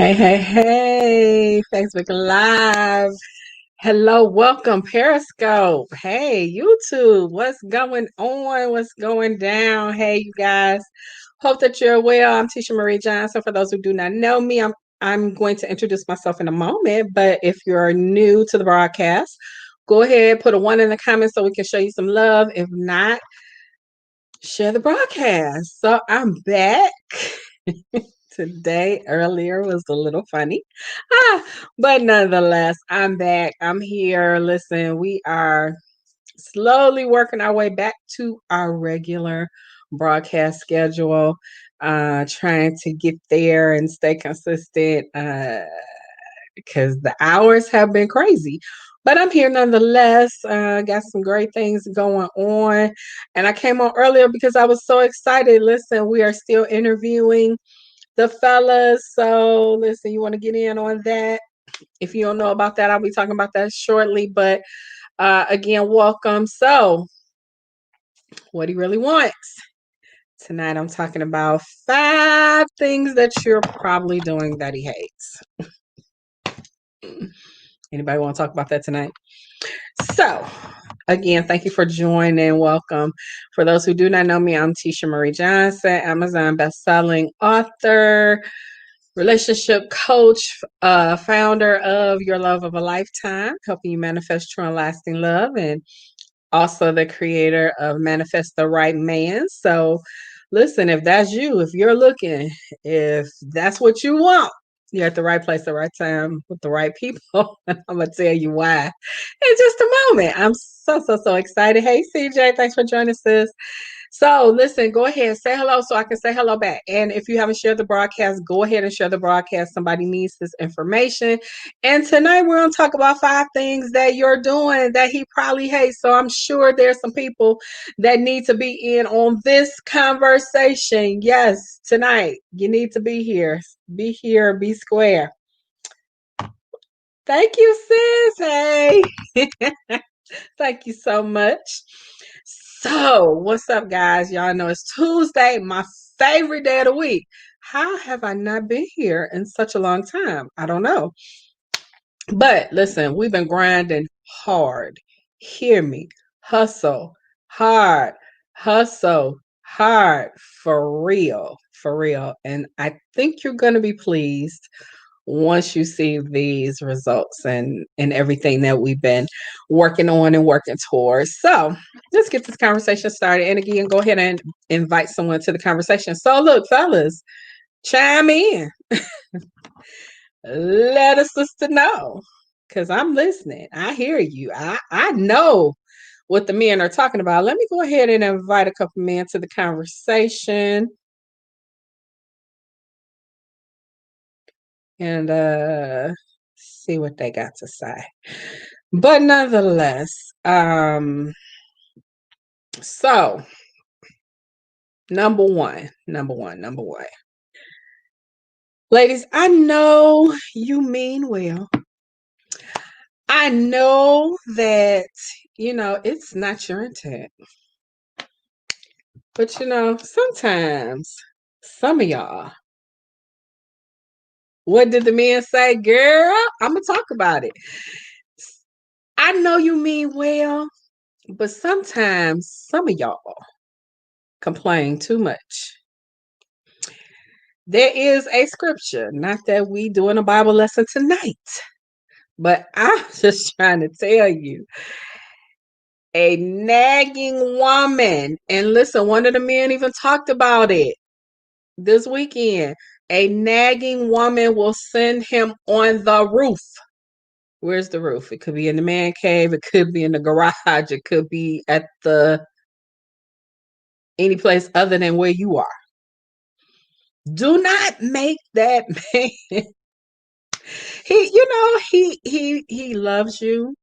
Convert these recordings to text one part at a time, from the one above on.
Hey, hey, hey, Facebook Live. Hello, welcome, Periscope. Hey, YouTube, what's going on? What's going down? Hey, you guys. Hope that you're well. I'm Tisha Marie Johnson. For those who do not know me, I'm going to introduce myself in a moment. But if you're new to the broadcast, go ahead, put a one in the comments so we can show you some love. If not, share the broadcast. So I'm back. Today earlier was a little funny. Ah, but nonetheless, I'm back. I'm here. Listen, we are slowly working our way back to our regular broadcast schedule, trying to get there and stay consistent because the hours have been crazy. But I'm here nonetheless. Got some great things going on. And I came on earlier because I was so excited. Listen, we are still interviewing the fellas. So listen, you want to get in on that? If you don't know about that, I'll be talking about that shortly. But again, welcome. So, what he really wants. Tonight I'm talking about 5 things that you're probably doing that he hates. Anybody want to talk about that tonight? So, again, thank you for joining. Welcome. For those who do not know me, I'm Tisha Marie Johnson, Amazon best-selling author, relationship coach, founder of Your Love of a Lifetime, helping you manifest true and lasting love, and also the creator of Manifest the Right Man. So, listen, if that's you, if you're looking, if that's what you want, you're at the right place, the right time, with the right people. And I'm going to tell you why in just a moment. I'm so excited. Hey, CJ, thanks for joining us, sis. So listen, go ahead and say hello so I can say hello back. And if you haven't shared the broadcast, go ahead and share the broadcast. Somebody needs this information. And tonight we're going to talk about 5 things that you're doing that he probably hates. So I'm sure there's some people that need to be in on this conversation. Yes, tonight you need to be here. Be here, be square. Thank you, sis. Hey. Thank you so much. So, what's up, guys? Y'all know it's Tuesday, my favorite day of the week. How have I not been here in such a long time? I don't know. But listen, we've been grinding hard. Hear me. Hustle hard. Hustle hard for real. For real. And I think you're going to be pleased once you see these results and everything that we've been working on and working towards. So let's get this conversation started. And again, go ahead and invite someone to the conversation. So look, fellas, chime in. Let a sister know. Cause I'm listening. I hear you. I know what the men are talking about. Let me go ahead and invite a couple men to the conversation. And see what they got to say. But nonetheless, so number one. Ladies, I know you mean well. I know that, it's not your intent. But sometimes some of y'all, what did the men say? Girl, I'm gonna talk about it. I know you mean well, but sometimes some of y'all complain too much. There is a scripture, not that we doing a Bible lesson tonight, but I'm just trying to tell you, a nagging woman, and listen, one of the men even talked about it this weekend. A nagging woman will send him on the roof. Where's the roof? It could be in the man cave, it could be in the garage, it could be at the any place other than where you are. Do not make that man. He loves you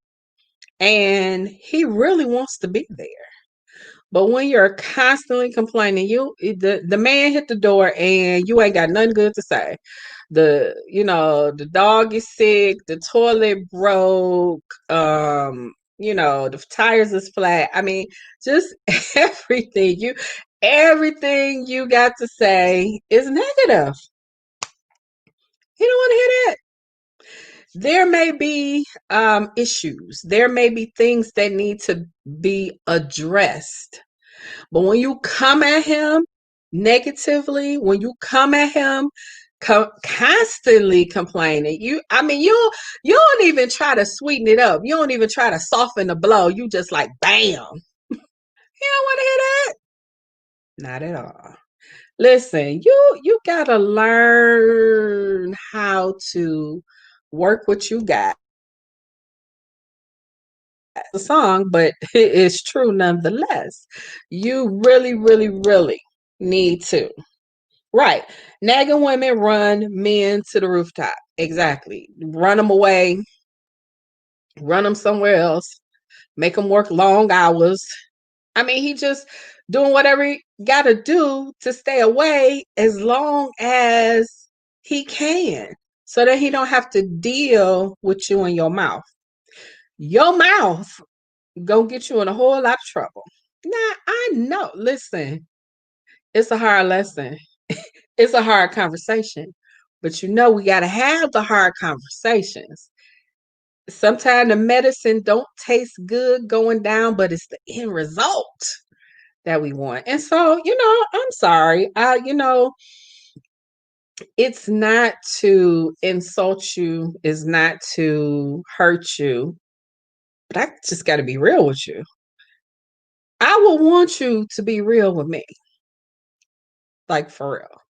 and he really wants to be there. But when you're constantly complaining, the man hit the door and you ain't got nothing good to say. The dog is sick, the toilet broke, the tires is flat. I mean, just everything you got to say is negative. He don't want to hear that. There may be issues. There may be things that need to be addressed. But when you come at him negatively, when you come at him constantly complaining, you don't even try to sweeten it up. You don't even try to soften the blow. You just like bam. You don't want to hear that. Not at all. Listen, you gotta learn how to work what you got. The song, but it is true nonetheless. You really, really, really need to. Right. Nagging women run men to the rooftop. Exactly. Run them away, run them somewhere else, make them work long hours. I mean, he just doing whatever he got to do to stay away as long as he can so that he don't have to deal with you in your mouth. Your mouth gonna get you in a whole lot of trouble. Now, I know. Listen, it's a hard lesson. It's a hard conversation. But we got to have the hard conversations. Sometimes the medicine don't taste good going down, but it's the end result that we want. And so, I'm sorry. It's not to insult you, it's not to hurt you, but I just got to be real with you. I would want you to be real with me, like for real.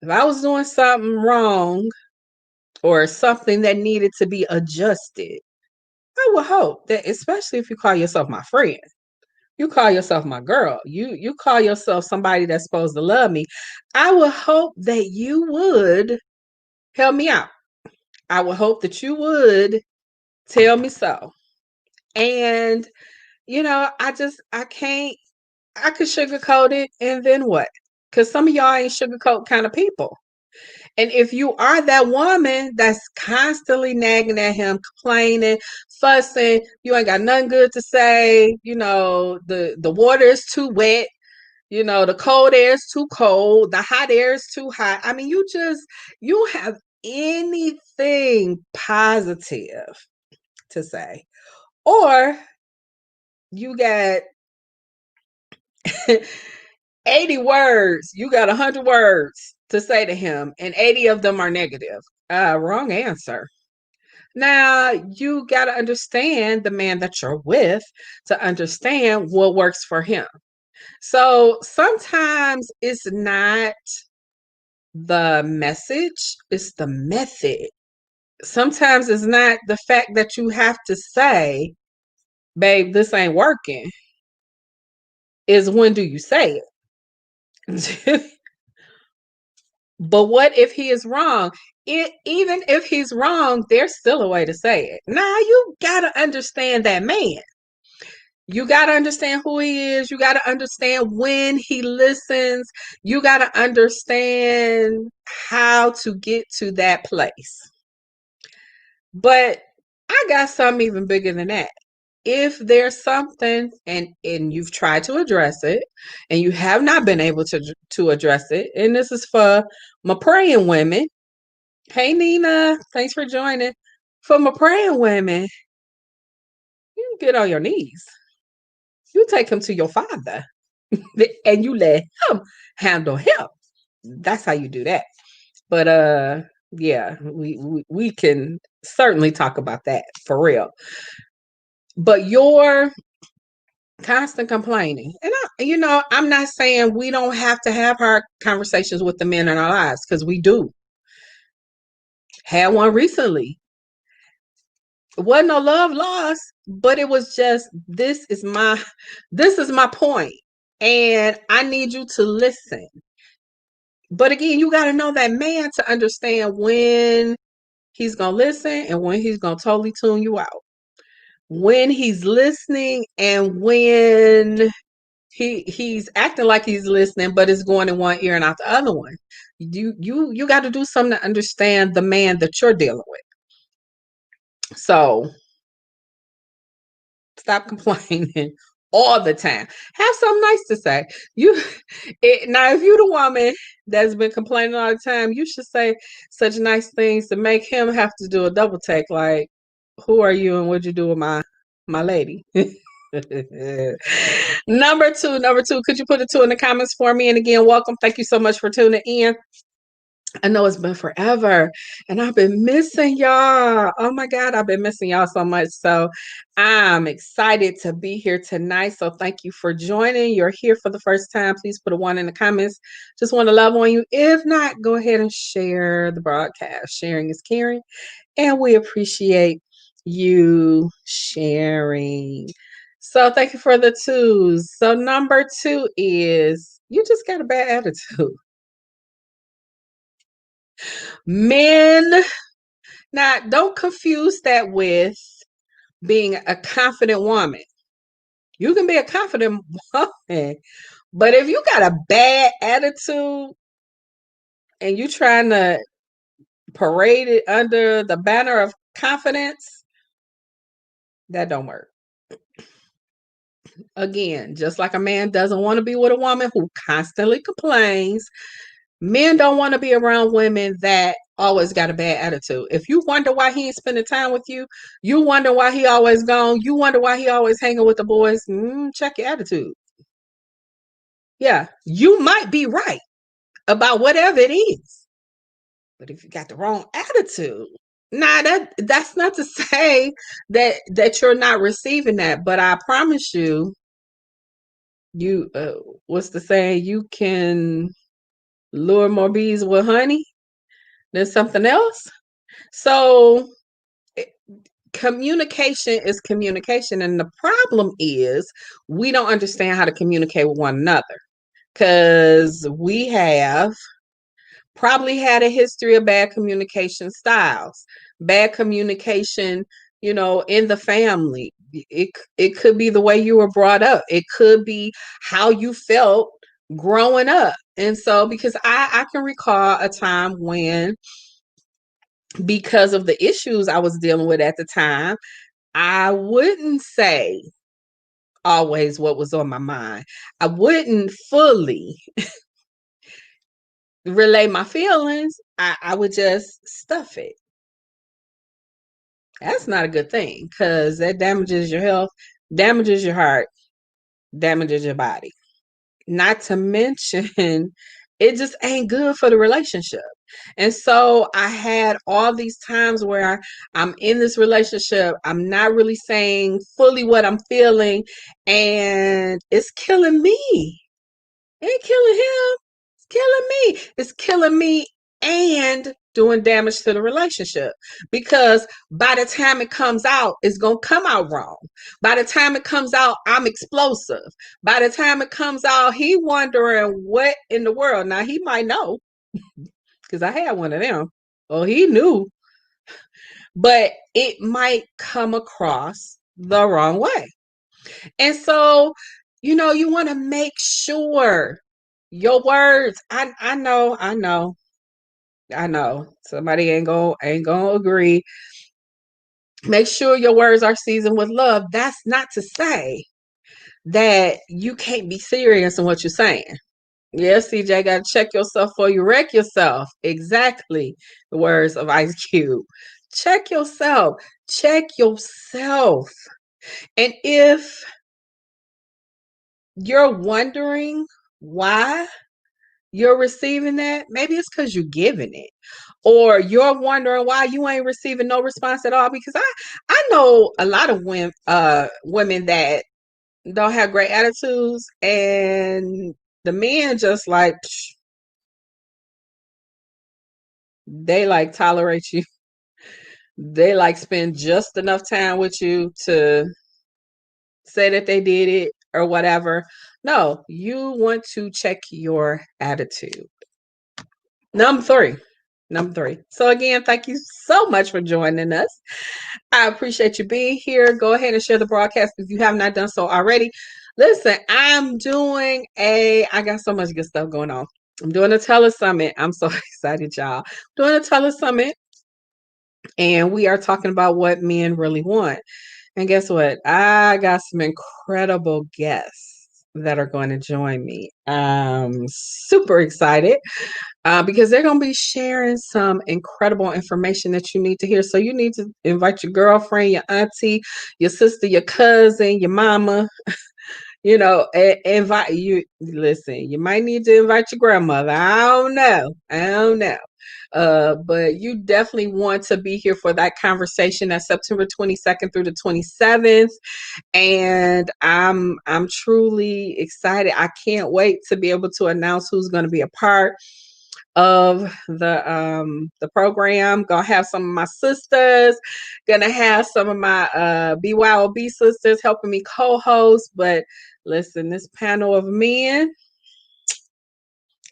If I was doing something wrong or something that needed to be adjusted, I would hope that, especially if you call yourself my friend, you call yourself my girl, you call yourself somebody that's supposed to love me, I would hope that you would help me out. I would hope that you would tell me so. And I can't. I could sugarcoat it, and then what? Because some of y'all ain't sugarcoat kind of people. And if you are that woman that's constantly nagging at him, complaining, fussing, you ain't got nothing good to say, the water is too wet, the cold air is too cold, the hot air is too hot. I mean, you have anything positive to say. Or you got 80 words, you got 100 words to say to him, and 80 of them are negative. Wrong answer. Now, you got to understand the man that you're with to understand what works for him. So sometimes it's not the message, it's the method. Sometimes it's not the fact that you have to say, babe, this ain't working, is when do you say it? But what if he is wrong? Even if he's wrong, there's still a way to say it. Now, you got to understand that man. You got to understand who he is. You got to understand when he listens. You got to understand how to get to that place. But I got something even bigger than that. If there's something and you've tried to address it and you have not been able to address it, and this is for my praying women. Hey Nina, thanks for joining. For my praying women, you get on your knees. You take him to your father and you let him handle him. That's how you do that. But yeah, we can certainly talk about that for real. But your constant complaining, and I'm not saying we don't have to have hard conversations with the men in our lives, because we do. Had one recently. It wasn't no love lost, but it was just, this is my point, and I need you to listen. But again, you got to know that man to understand when he's gonna listen and when he's gonna totally tune you out. When he's listening and when he's acting like he's listening, but it's going in one ear and out the other one. You got to do something to understand the man that you're dealing with. So stop complaining. all the time. Have something nice to say. Now, if you're the woman that's been complaining all the time, you should say such nice things to make him have to do a double take. Like, who are you and what'd you do with my lady? Number two, could you put a two in the comments for me? And again, welcome. Thank you so much for tuning in. I know it's been forever and I've been missing y'all. Oh my God, I've been missing y'all so much. So I'm excited to be here tonight. So thank you for joining. You're here for the first time. Please put a one in the comments. Just want to love on you. If not, go ahead and share the broadcast. Sharing is caring. And we appreciate you sharing. So thank you for the twos. So number two is you just got a bad attitude. Men, now don't confuse that with being a confident woman. You can be a confident woman, but if you got a bad attitude and you trying to parade it under the banner of confidence, that don't work. Again, just like a man doesn't want to be with a woman who constantly complains, men don't want to be around women that always got a bad attitude. If you wonder why he ain't spending time with you, you wonder why he always gone, you wonder why he always hanging with the boys, check your attitude. Yeah, you might be right about whatever it is. But if you got the wrong attitude, that's not to say that you're not receiving that, but I promise you, what's the saying? You can lure more bees with honey than something else. So communication is communication, and the problem is we don't understand how to communicate with one another because we have probably had a history of bad communication styles, bad communication, in the family. It could be the way you were brought up. It could be how you felt growing up. And so because I can recall a time when, because of the issues I was dealing with at the time, I wouldn't say always what was on my mind. I wouldn't fully relay my feelings. I would just stuff it. That's not a good thing because that damages your health, damages your heart, damages your body. Not to mention, it just ain't good for the relationship. And so I had all these times where I'm in this relationship, I'm not really saying fully what I'm feeling, and it's killing me. It ain't killing him. It's killing me. It's killing me and doing damage to the relationship because by the time it comes out, it's going to come out wrong. By the time it comes out, I'm explosive. By the time it comes out, he wondering what in the world. Now he might know because I had one of them. Oh, he knew, but it might come across the wrong way. And so, you want to make sure your words, I know somebody ain't gonna agree. Make sure your words are seasoned with love. That's not to say that you can't be serious in what you're saying. Yes, CJ, got to check yourself before you wreck yourself. Exactly. The words of Ice Cube. Check yourself. Check yourself. And if you're wondering why you're receiving that, maybe it's because you're giving it, or you're wondering why you ain't receiving no response at all. Because I know a lot of women that don't have great attitudes, and the men just like they like tolerate you. They like spend just enough time with you to say that they did it or whatever. No, you want to check your attitude. Number three. So again, thank you so much for joining us. I appreciate you being here. Go ahead and share the broadcast if you have not done so already. Listen, I got so much good stuff going on. I'm doing a telesummit. I'm so excited, y'all. I'm doing a telesummit, and we are talking about what men really want. And guess what? I got some incredible guests that are going to join me. I'm super excited because they're going to be sharing some incredible information that you need to hear. So you need to invite your girlfriend, your auntie, your sister, your cousin, your mama. Invite you. Listen, you might need to invite your grandmother. I don't know. But you definitely want to be here for that conversation. That's September 22nd through the 27th. And I'm truly excited. I can't wait to be able to announce who's going to be a part of the program. Gonna have some of my sisters, gonna have some of my BYOB sisters helping me co-host. But listen, this panel of men,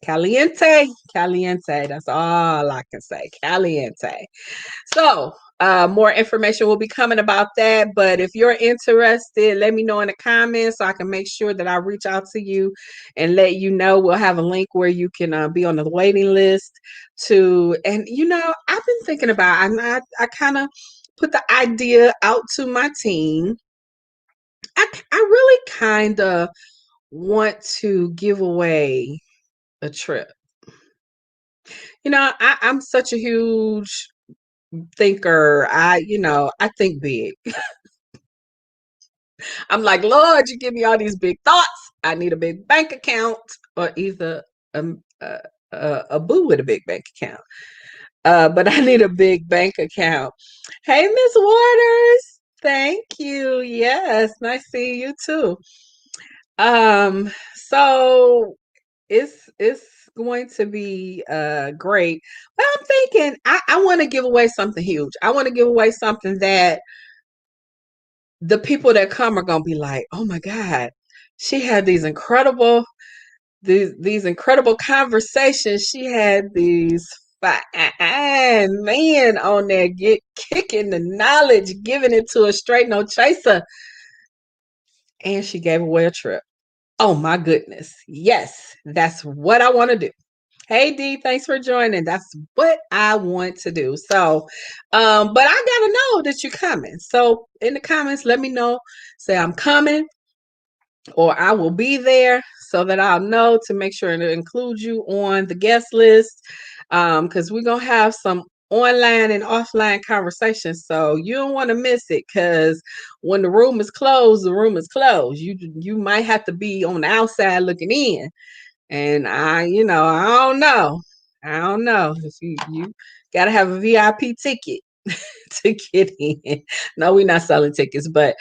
caliente, caliente. That's all I can say. Caliente. So, more information will be coming about that. But if you're interested, let me know in the comments so I can make sure that I reach out to you and let you know. We'll have a link where you can be on the waiting list to. And I've been thinking about. I kind of put the idea out to my team. I really kind of want to give away a trip. I'm such a huge thinker. I think big. I'm like, Lord, you give me all these big thoughts. I need a big bank account, or either a boo with a big bank account. But I need a big bank account. Hey, Miss Waters. Thank you. Yes, nice seeing you too. So it's going to be great. But I'm thinking I want to give away something huge. I want to give away something that the people that come are going to be like, oh my God, she had these incredible conversations. She had these fine men on there kicking the knowledge, giving it to a straight no chaser. And she gave away a trip. Oh my goodness. Yes, that's what I want to do. Hey D, thanks for joining. That's what I want to do. So, but I gotta know that you're coming. So in the comments, let me know. Say I'm coming or I will be there so that I'll know to make sure to include you on the guest list. Because we're gonna have some online and offline conversations. So you don't want to miss it because when the room is closed, the room is closed. You might have to be on the outside looking in. And I don't know if you got to have a VIP ticket to get in. No, we're not selling tickets, but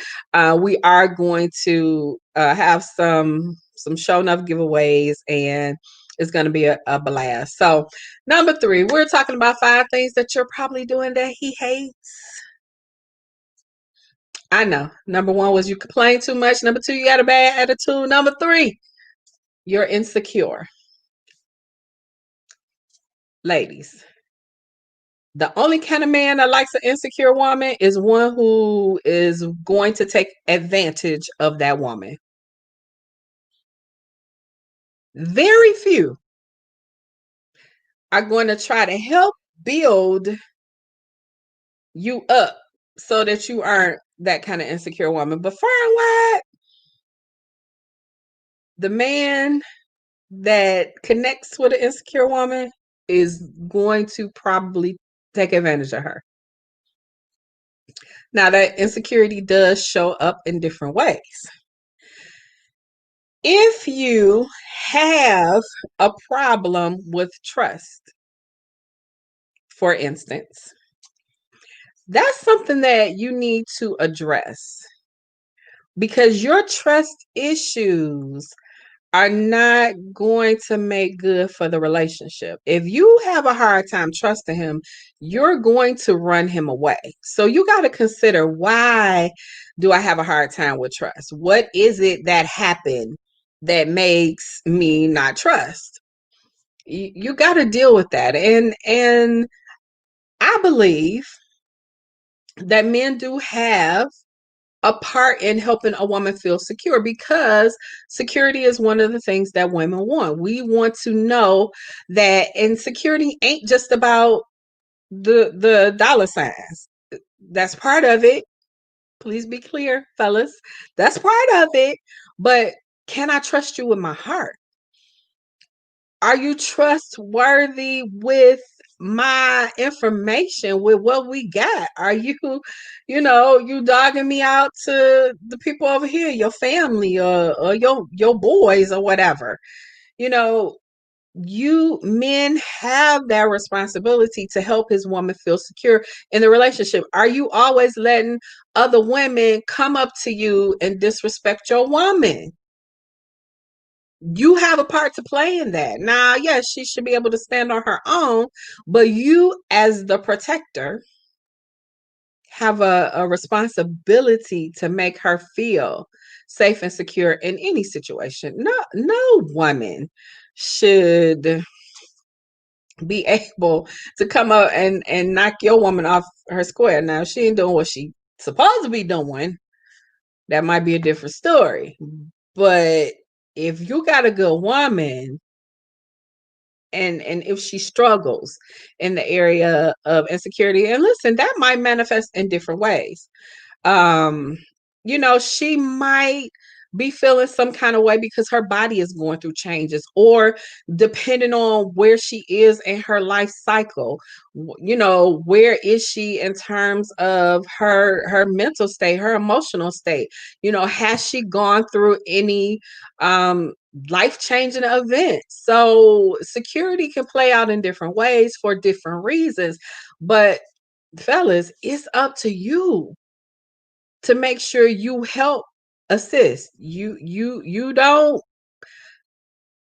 we are going to have some show enough giveaways, and it's going to be a blast. So, number 3, we're talking about 5 things that you're probably doing that he hates. I know. Number 1 was you complain too much. Number 2, you got a bad attitude. Number 3, you're insecure. Ladies, the only kind of man that likes an insecure woman is one who is going to take advantage of that woman. Very few are going to try to help build you up so that you aren't that kind of insecure woman. But far and wide, the man that connects with an insecure woman is going to probably take advantage of her. Now, that insecurity does show up in different ways. If you have a problem with trust, for instance, that's something that you need to address because your trust issues are not going to make good for the relationship. If you have a hard time trusting him, you're going to run him away. So you got to consider, why do I have a hard time with trust? What is it that happened that makes me not trust? You got to deal with that. And I believe that men do have a part in helping a woman feel secure, because security is one of the things that women want. We want to know that, and security ain't just about the dollar signs. That's part of it, Please be clear, fellas. That's part of it. But can I trust you with my heart? Are you trustworthy with my information, with what we got? Are you, you dogging me out to the people over here, your family or your boys or whatever? You know, you men have that responsibility to help his woman feel secure in the relationship. Are you always letting other women come up to you and disrespect your woman? You have a part to play in that. Now, yes, she should be able to stand on her own, but you, as the protector, have a responsibility to make her feel safe and secure in any situation. No woman should be able to come up and knock your woman off her square. Now, if she ain't doing what she supposed to be doing, that might be a different story. But if you got a good woman, and if she struggles in the area of insecurity, and listen, that might manifest in different ways. um she might be feeling some kind of way because her body is going through changes, or depending on where she is in her life cycle, where is she in terms of her mental state, her emotional state. Has she gone through any life changing events? So security can play out in different ways for different reasons, but fellas, it's up to you to make sure you help assist. You don't,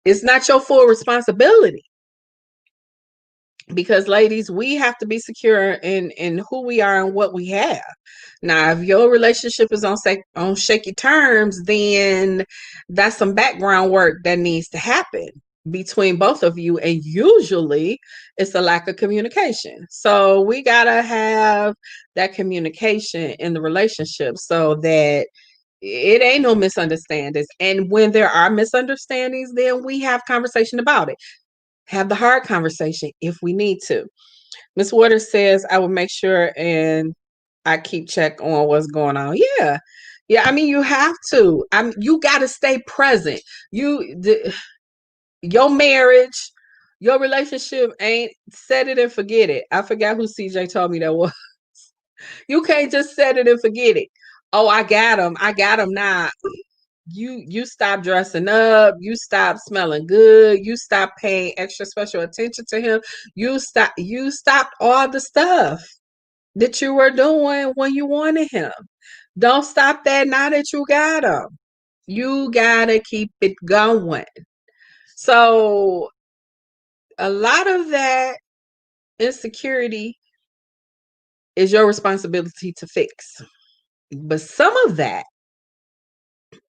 it's not your full responsibility, because ladies, we have to be secure in who we are and what we have. Now, if your relationship is on shaky terms, then that's some background work that needs to happen between both of you, and usually it's a lack of communication. So we got to have that communication in the relationship so that it ain't no misunderstandings. And when there are misunderstandings, then we have conversation about it. Have the hard conversation if we need to. Miss Waters says, I will make sure and I keep check on what's going on. Yeah. Yeah, I mean, you have to. You got to stay present. Your marriage, your relationship ain't set it and forget it. I forgot who CJ told me that was. You can't just set it and forget it. Oh, I got him. I got him now. You stop dressing up, you stop smelling good, you stop paying extra special attention to him, you stop all the stuff that you were doing when you wanted him. Don't stop that now that you got him. You gotta keep it going. So a lot of that insecurity is your responsibility to fix, but some of that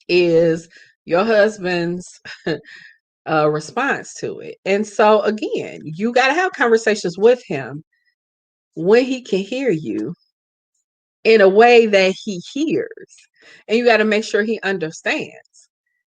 is your husband's response to it. And so again, you got to have conversations with him when he can hear you in a way that he hears. And you got to make sure he understands,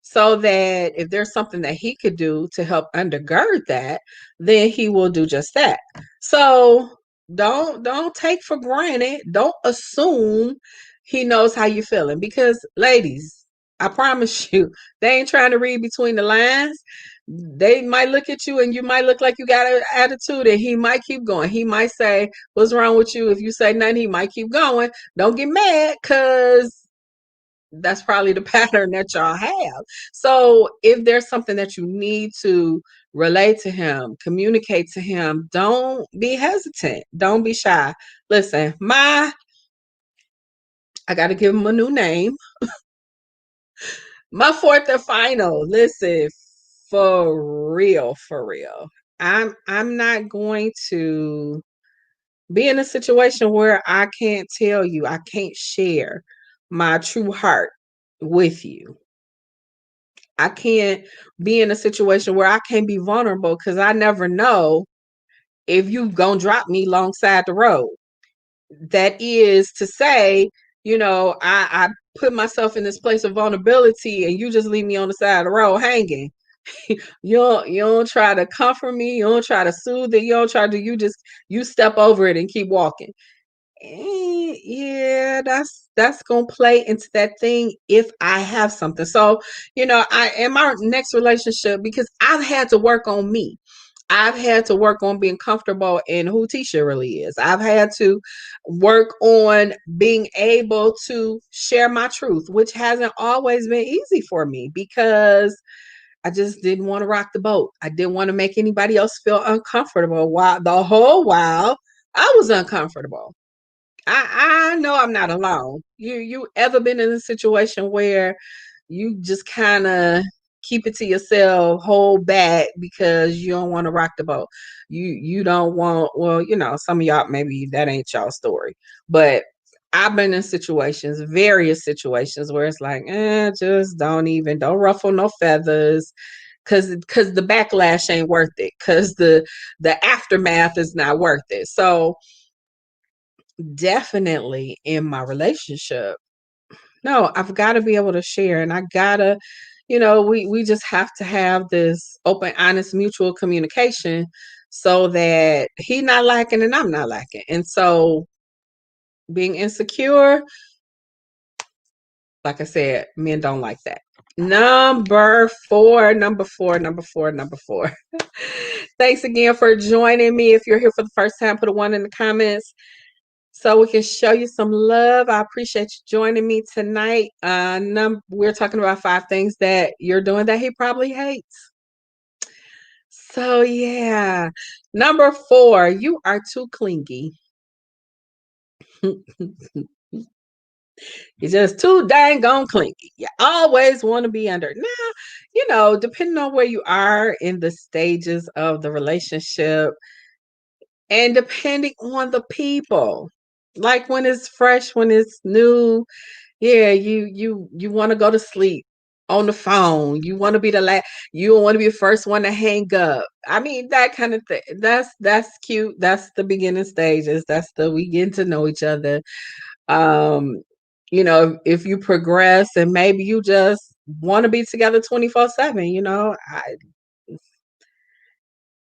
so that if there's something that he could do to help undergird that, then he will do just that. So don't take for granted, don't assume he knows how you're feeling, because ladies, I promise you, they ain't trying to read between the lines. They might look at you and you might look like you got an attitude, and he might keep going. He might say, what's wrong with you? If you say nothing, he might keep going. Don't get mad, because that's probably the pattern that y'all have. So if there's something that you need to relate to him, communicate to him, don't be hesitant. Don't be shy. Listen, I got to give him a new name. My fourth and final. Listen, for real, for real. I'm not going to be in a situation where I can't tell you, I can't share my true heart with you. I can't be in a situation where I can't be vulnerable, because I never know if you gonna drop me alongside the road. That is to say, I put myself in this place of vulnerability and you just leave me on the side of the road hanging. You don't try to comfort me, you don't try to soothe it, you don't try to, you step over it and keep walking. Yeah, that's gonna play into that thing if I have something. So, I in my next relationship, because I've had to work on me. I've had to work on being comfortable in who Tisha really is. I've had to work on being able to share my truth, which hasn't always been easy for me because I just didn't want to rock the boat. I didn't want to make anybody else feel uncomfortable while the whole while I was uncomfortable. I know I'm not alone. You ever been in a situation where you just kind of keep it to yourself, hold back because you don't want to rock the boat. You don't want, well, some of y'all maybe that ain't y'all story, but I've been in situations, various situations where it's like, just don't ruffle no feathers, cause the backlash ain't worth it, cause the aftermath is not worth it. So definitely in my relationship, no, I've got to be able to share, and I gotta, we just have to have this open, honest, mutual communication so that he not lacking and I'm not lacking. And so being insecure, like I said, men don't like that. Number four, number four, number four, number four. Thanks again for joining me. If you're here for the first time, put a one in the comments so we can show you some love. I appreciate you joining me tonight. We're talking about 5 things that you're doing that he probably hates. So yeah. Number 4, you are too clingy. You're just too dang on clingy. You always want to be under. Now, depending on where you are in the stages of the relationship and depending on the people. Like when it's fresh, when it's new, yeah, you want to go to sleep on the phone. You want to be the last. You want to be the first one to hang up. I mean, that kind of thing. That's cute. That's the beginning stages. That's the we getting to know each other. Um, if you progress and maybe you just want to be together 24/7.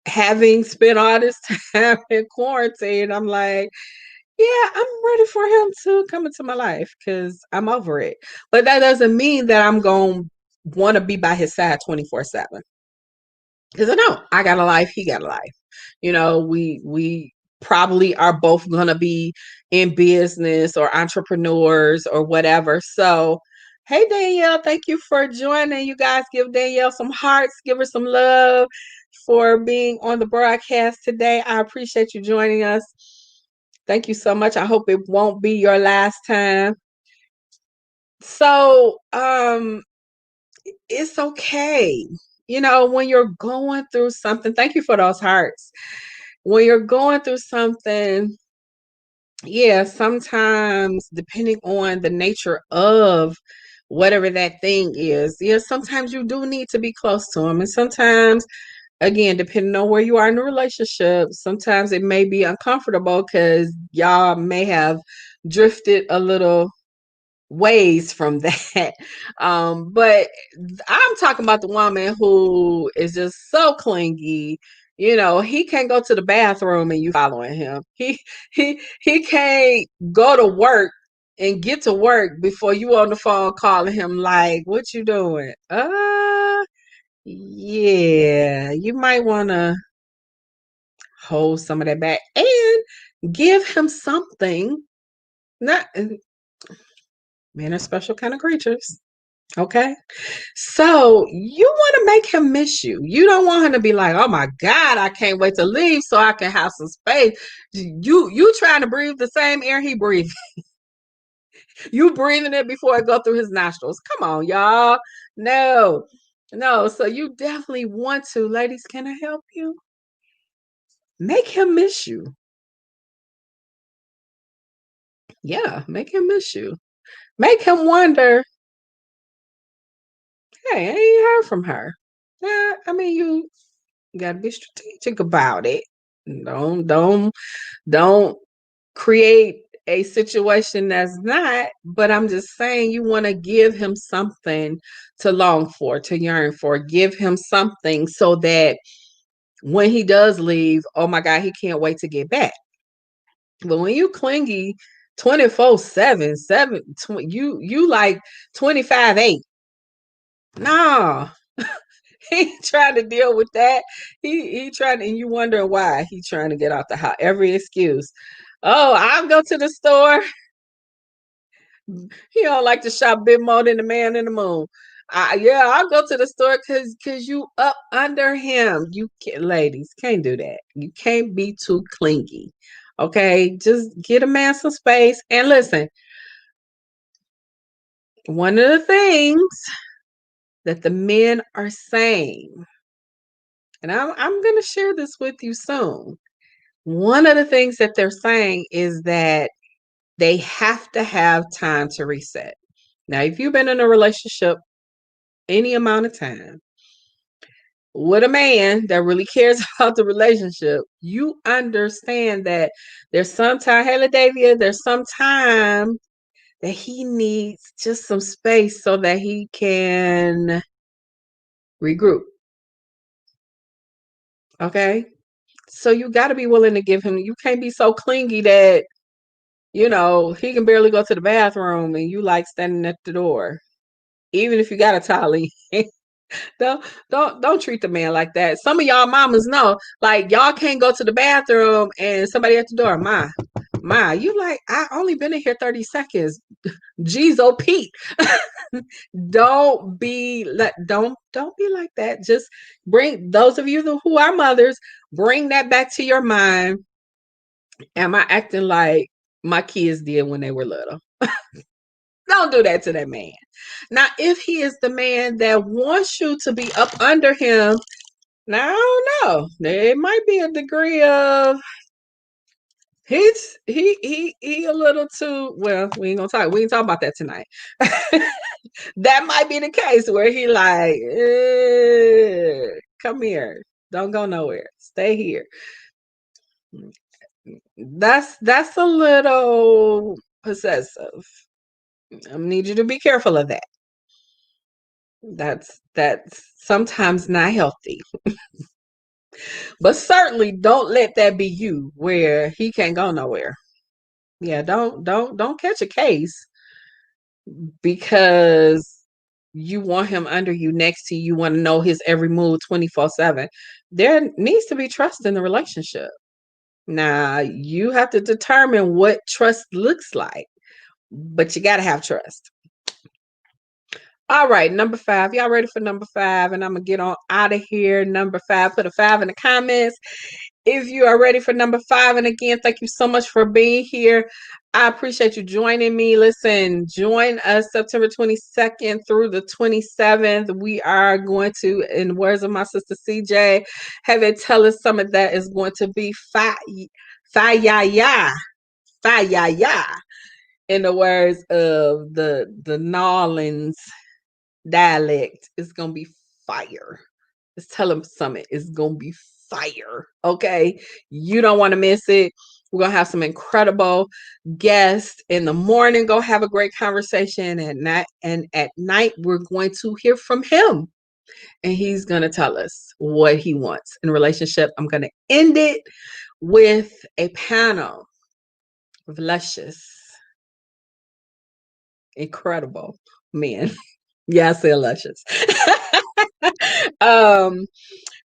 Having spent all this time in quarantine, I'm like, yeah, I'm ready for him to come into my life because I'm over it. But that doesn't mean that I'm going to want to be by his side 24/7. Because I know I got a life, he got a life. We probably are both going to be in business or entrepreneurs or whatever. So, hey, Danielle, thank you for joining. You guys give Danielle some hearts, give her some love for being on the broadcast today. I appreciate you joining us. Thank you so much. I hope it won't be your last time. So, it's okay. When you're going through something, thank you for those hearts. When you're going through something, yeah, sometimes depending on the nature of whatever that thing is, yeah, sometimes you do need to be close to them. And sometimes, again, depending on where you are in the relationship, sometimes it may be uncomfortable because y'all may have drifted a little ways from that. But I'm talking about the woman who is just so clingy. He can't go to the bathroom and you following him. He can't go to work and get to work before you on the phone calling him like, what you doing? Yeah, you might want to hold some of that back and give him something. Not Men are special kind of creatures. Okay. So you want to make him miss you. You don't want him to be like, oh my God, I can't wait to leave so I can have some space. You trying to breathe the same air he breathes. You breathing it before it go through his nostrils. Come on, y'all. No. No. So you definitely want to. Ladies, can I help you? Make him miss you. Yeah, make him miss you. Make him wonder, hey, I ain't heard from her. Yeah, I mean, you gotta be strategic about it. Don't create a situation that's not, but I'm just saying you want to give him something to long for, to yearn for. Give him something so that when he does leave, oh my God, he can't wait to get back. But when you clingy 24/7, you like 25/8. No, he trying to deal with that. He trying, and you wondering why he trying to get out the house. Every excuse. Oh, I'll go to the store. He don't like to shop bit more than the man in the moon. Yeah, I'll go to the store because you up under him. You can, ladies can't do that. You can't be too clingy. Okay, just get a man some space and listen. One of the things that the men are saying, and I'm going to share this with you soon. One of the things that they're saying is that they have to have time to reset. Now, if you've been in a relationship any amount of time with a man that really cares about the relationship, you understand that there's some time, hey, Ladavia, there's some time that he needs just some space so that he can regroup. Okay. So you got to be willing to give him, you can't be so clingy that, he can barely go to the bathroom and you like standing at the door. Even if you got a tally. Don't treat the man like that. Some of y'all mamas know, like y'all can't go to the bathroom and somebody at the door, ma, you like, I only been in here 30 seconds. Jeez, oh Pete. Don't be like that. Just bring those of you who are mothers, bring that back to your mind. Am I acting like my kids did when they were little? Don't do that to that man. Now, if he is the man that wants you to be up under him, now I don't know. There might be a degree of he a little too well. We ain't talk about that tonight. That might be the case where he like, come here, don't go nowhere, stay here. That's a little possessive. I need you to be careful of that. That's sometimes not healthy. But certainly don't let that be you where he can't go nowhere. Yeah, don't catch a case because you want him under you, next to you, you want to know his every move 24/7. There needs to be trust in the relationship. Now, you have to determine what trust looks like, but you got to have trust. All right, number 5. Y'all ready for number 5? And I'm going to get on out of here. Number 5, put a 5 in the comments if you are ready for number 5. And again, thank you so much for being here. I appreciate you joining me. Listen, join us September 22nd through the 27th. We are going to, in the words of my sister CJ, have a tell us some of that is going to be fire. In the words of the Nolans dialect, it's gonna be fire. Let's tell them something. It's gonna be fire. Okay, you don't want to miss it. We're gonna have some incredible guests in the morning. Go have a great conversation at night, and at night we're going to hear from him, and he's gonna tell us what he wants in a relationship. I'm gonna end it with a panel of luscious, incredible men. Yeah, I said luscious.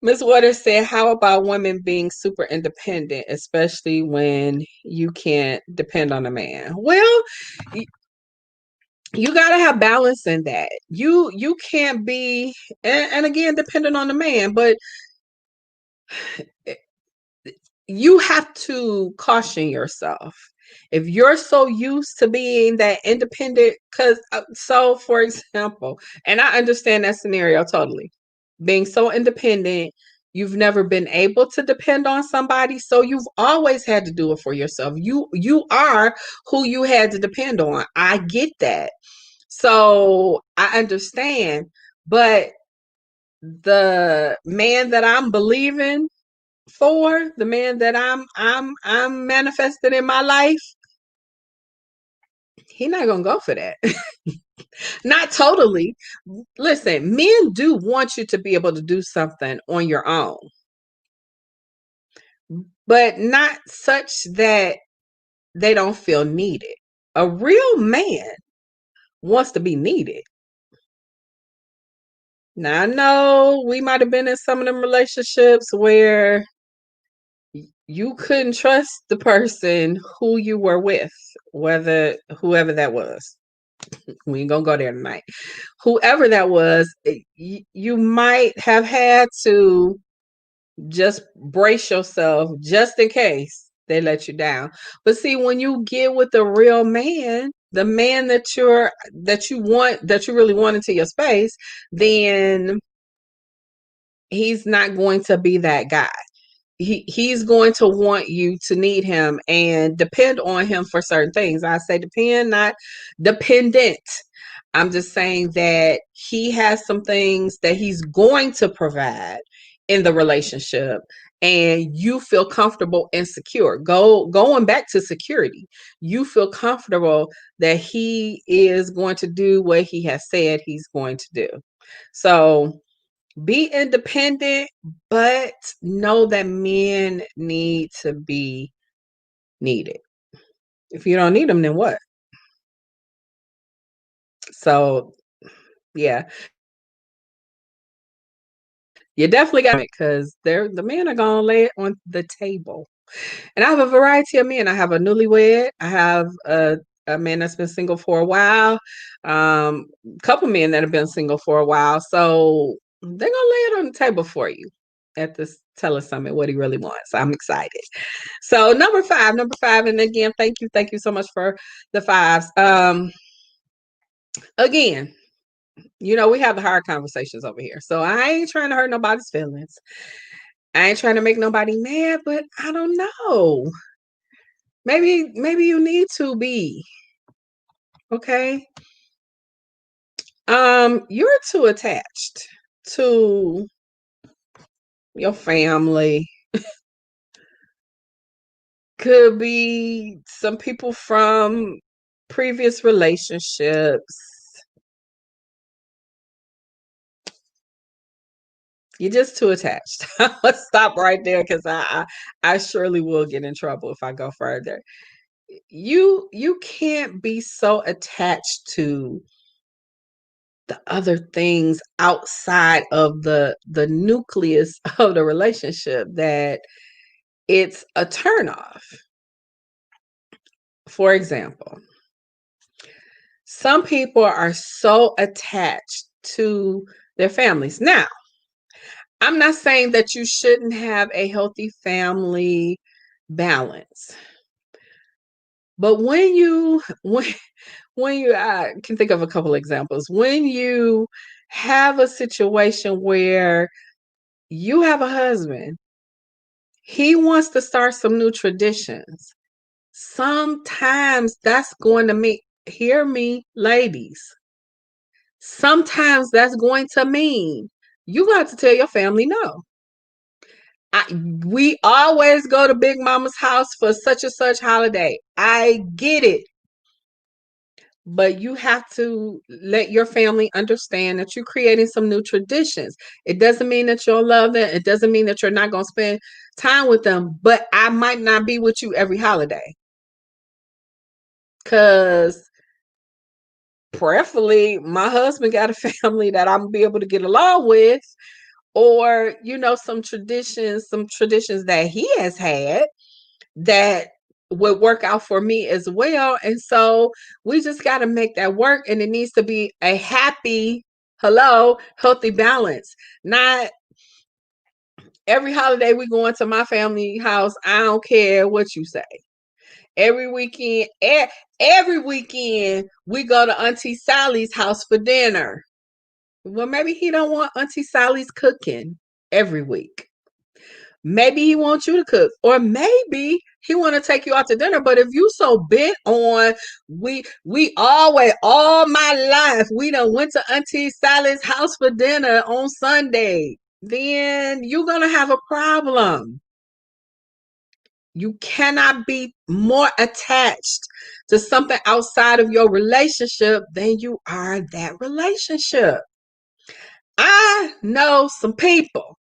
Ms. Waters said, how about women being super independent, especially when you can't depend on a man? Well, you got to have balance in that. You can't be, and again, dependent on the man, but you have to caution yourself. If you're so used to being that independent, because so for example, and I understand that scenario totally, being so independent, you've never been able to depend on somebody, so you've always had to do it for yourself. You are who you had to depend on. I get that. So I understand, but the man that I'm believing for, the man that I'm manifesting in my life, he not gonna go for that. Not totally. Listen, men do want you to be able to do something on your own, but not such that they don't feel needed. A real man wants to be needed. Now, I know we might have been in some of them relationships where you couldn't trust the person who you were with, whether whoever that was. We ain't gonna go there tonight. Whoever that was, you might have had to just brace yourself just in case they let you down. But see, when you get with the real man, the man that you want, that you really want into your space, then he's not going to be that guy. He's going to want you to need him and depend on him for certain things. I say depend, not dependent. I'm just saying that he has some things that he's going to provide in the relationship, and you feel comfortable and secure. Going back to security, you feel comfortable that he is going to do what he has said he's going to do. So be independent, but know that men need to be needed. If you don't need them, then what? So, yeah, you definitely got it because they're the men are gonna lay it on the table. And I have a variety of men. I have a newlywed. I have a man that's been single for a while. A couple men that have been single for a while. So they're gonna lay it on the table for you at this Tell Us Summit what he really wants. I'm excited. So number five, and again, thank you so much for the fives. Again, we have the hard conversations over here. So I ain't trying to hurt nobody's feelings. I ain't trying to make nobody mad, but I don't know. Maybe you need to be. Okay? You're too attached to your family. Could be some people from previous relationships. You're just too attached. Let's stop right there because I surely will get in trouble if I go further. You can't be so attached to the other things outside of the nucleus of the relationship that it's a turnoff. For example, some people are so attached to their families. Now, I'm not saying that you shouldn't have a healthy family balance. But when you I can think of a couple examples. When you have a situation where you have a husband, he wants to start some new traditions. Sometimes that's going to mean, hear me, ladies. Sometimes that's going to mean you got to tell your family no. We always go to Big Mama's house for such and such holiday. I get it. But you have to let your family understand that you're creating some new traditions. It doesn't mean that you'll love them. It doesn't mean that you're not going to spend time with them. But I might not be with you every holiday. Because prayerfully, my husband got a family that I'm going to be able to get along with. Or, some traditions that he has had that would work out for me as well. And so we just got to make that work. And it needs to be a healthy balance. Not every holiday we go into my family house. I don't care what you say. Every weekend, every weekend we go to Auntie Sally's house for dinner. Well, maybe he don't want Auntie Sally's cooking every week. Maybe he wants you to cook, or maybe he want to take you out to dinner. But if you so bent on we always all my life we done went to Auntie Sally's house for dinner on Sunday, then you're gonna have a problem. You cannot be more attached to something outside of your relationship than you are that relationship. I know some people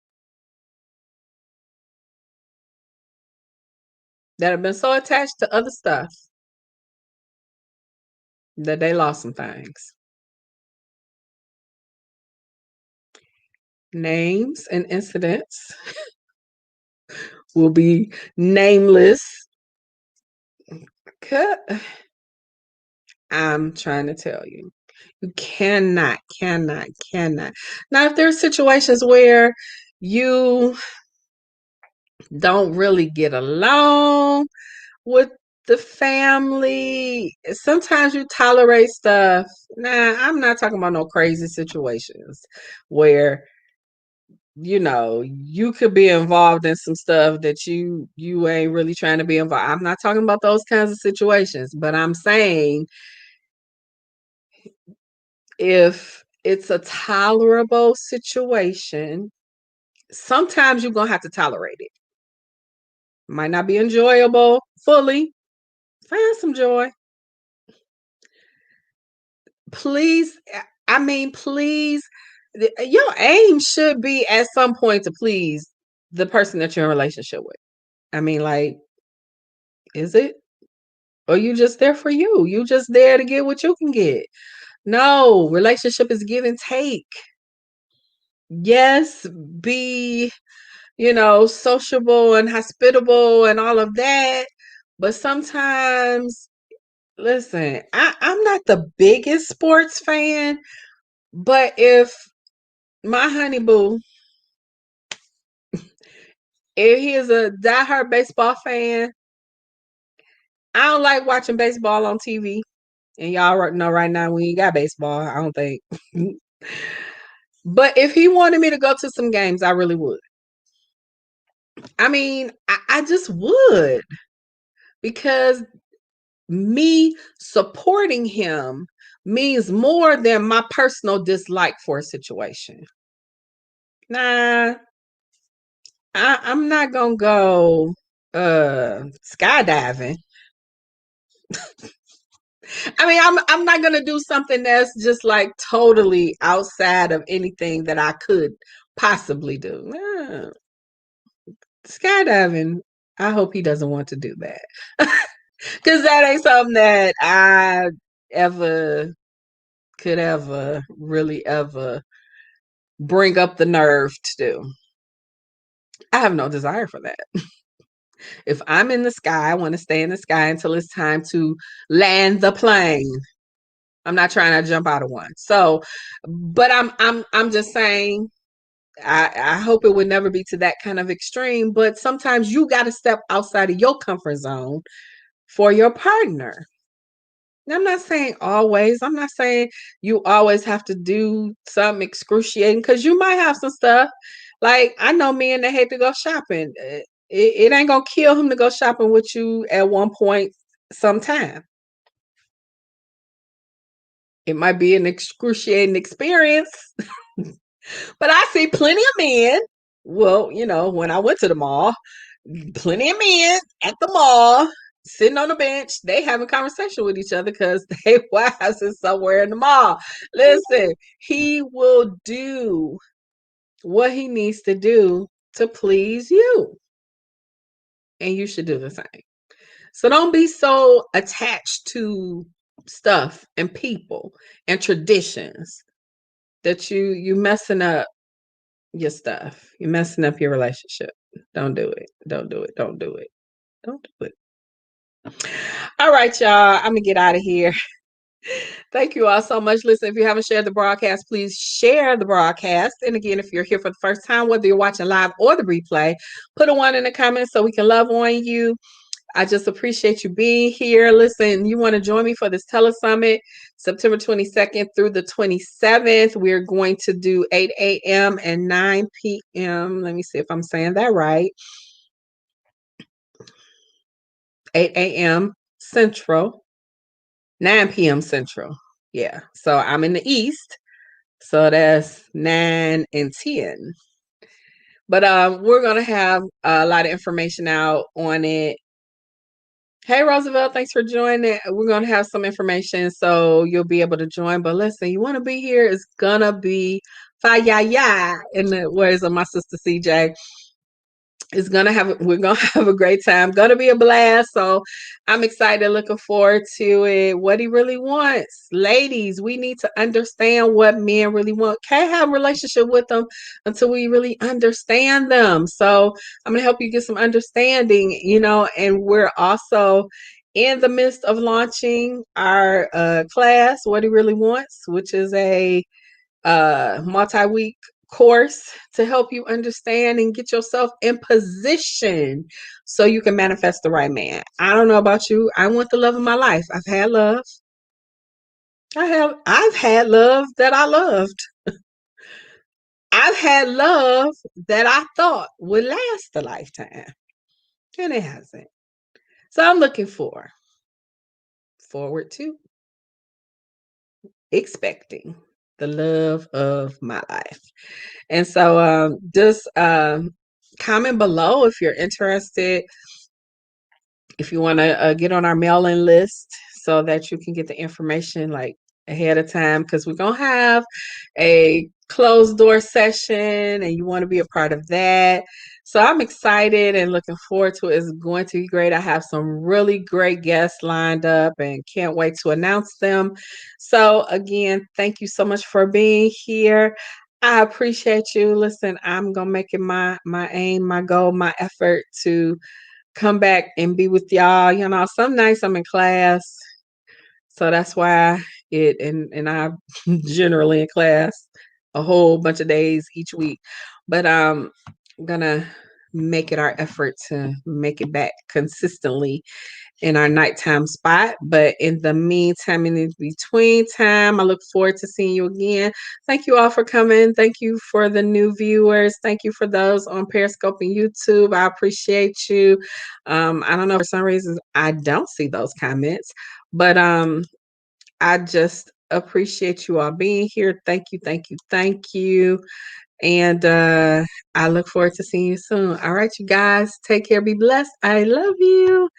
that have been so attached to other stuff that they lost some things. Names and incidents will be nameless. I'm trying to tell you. You cannot. Now, if there's situations where you don't really get along with the family, sometimes you tolerate stuff. Nah, I'm not talking about no crazy situations where you could be involved in some stuff that you ain't really trying to be involved. I'm not talking about those kinds of situations, but I'm saying if it's a tolerable situation, sometimes you're gonna have to tolerate it. Might not be enjoyable fully. Find some joy. Please, please, your aim should be at some point to please the person that you're in a relationship with. Like, is it? Or you just there for you? You just there to get what you can get. No, relationship is give and take. Yes, be, sociable and hospitable and all of that. But sometimes, listen, I'm not the biggest sports fan, but if my honey boo, if he is a diehard baseball fan, I don't like watching baseball on TV. And y'all know right now we ain't got baseball, I don't think. But if he wanted me to go to some games, I really would. I just would, because me supporting him means more than my personal dislike for a situation. Nah, I'm not gonna go skydiving. I'm not gonna do something that's just like totally outside of anything that I could possibly do. Nah. Skydiving, I hope he doesn't want to do that. Because that ain't something that I ever could ever really ever bring up the nerve to do. I have no desire for that. If I'm in the sky, I want to stay in the sky until it's time to land the plane. I'm not trying to jump out of one. So, but I'm just saying, I hope it would never be to that kind of extreme, but sometimes you got to step outside of your comfort zone for your partner. I'm not saying always. I'm not saying you always have to do something excruciating, because you might have some stuff. Like, I know men that hate to go shopping. It ain't gonna kill him to go shopping with you at one point sometime. It might be an excruciating experience, but I see plenty of men. Well, when I went to the mall, plenty of men at the mall sitting on the bench, they having conversation with each other because their wives is somewhere in the mall. Listen, he will do what he needs to do to please you, and you should do the same. So don't be so attached to stuff and people and traditions that you messing up your stuff. You're messing up your relationship. Don't do it. Don't do it. Don't do it. Don't do it. All right, y'all. I'm gonna get out of here. Thank you all so much. Listen, if you haven't shared the broadcast, please share the broadcast. And again, if you're here for the first time, whether you're watching live or the replay, put a 1 in the comments so we can love on you. I just appreciate you being here. Listen, you want to join me for this telesummit, September 22nd through the 27th. We're going to do 8 a.m. and 9 p.m. Let me see if I'm saying that right. 8 a.m. Central, 9 p.m. Central. Yeah. So I'm in the East. So that's 9 and 10. But we're going to have a lot of information out on it. Hey, Roosevelt, thanks for joining. We're going to have some information so you'll be able to join. But listen, you want to be here, it's going to be fire in the words of my sister CJ. we're gonna have a great time. Gonna be a blast. So I'm excited, looking forward to it. What he really wants. Ladies, we need to understand what men really want. Can't have a relationship with them until we really understand them. So I'm gonna help you get some understanding, and we're also in the midst of launching our class, What He Really Wants, which is a multi-week course to help you understand and get yourself in position so you can manifest the right man. I don't know about you. I want the love of my life. I've had love. I've had love that I loved. I've had love that I thought would last a lifetime. And it hasn't. So I'm looking forward to expecting the love of my life. And so just comment below if you're interested, if you want to get on our mailing list so that you can get the information like ahead of time, because we're going to have a closed door session and you want to be a part of that. So I'm excited and looking forward to it. It's going to be great. I have some really great guests lined up and can't wait to announce them. So again, thank you so much for being here. I appreciate you. Listen, I'm gonna make it my aim, my goal, my effort to come back and be with y'all. Some nights I'm in class, so that's why I'm generally in class a whole bunch of days each week. But I'm gonna make it our effort to make it back consistently in our nighttime spot. But in the meantime, in between time, I look forward to seeing you again. Thank you all for coming. Thank you for the new viewers. Thank you for those on Periscope and YouTube. I appreciate you. I don't know, for some reason I don't see those comments, but I just appreciate you all being here. Thank you, thank you, thank you. And I look forward to seeing you soon. All right, you guys, take care, be blessed. I love you.